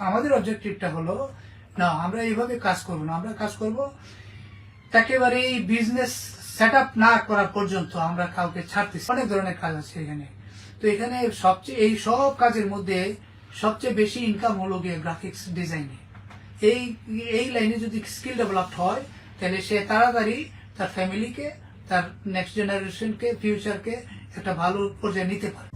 আমাদের অবজেক্টিভটা হলো না, আমরা এইভাবে কাজ করবো না, আমরা কাজ করব একেবারে এই বিজনেস সেট আপ না করা পর্যন্ত আমরা কাউকে ছাড়তেছি। অনেক ধরনের কাজ আছে এখানে। তো এখানে সবচেয়ে এই সব কাজের মধ্যে সবচেয়ে বেশি ইনকাম হলো গিয়ে গ্রাফিক্স ডিজাইনে। এই এই লাইনে যদি স্কিল ডেভেলপড হয় তাহলে সে তাড়াতাড়ি তার ফ্যামিলিকে, তার নেক্সট জেনারেশনকে, ফিউচারকে একটা ভালো পর্যায়ে নিতে পারে।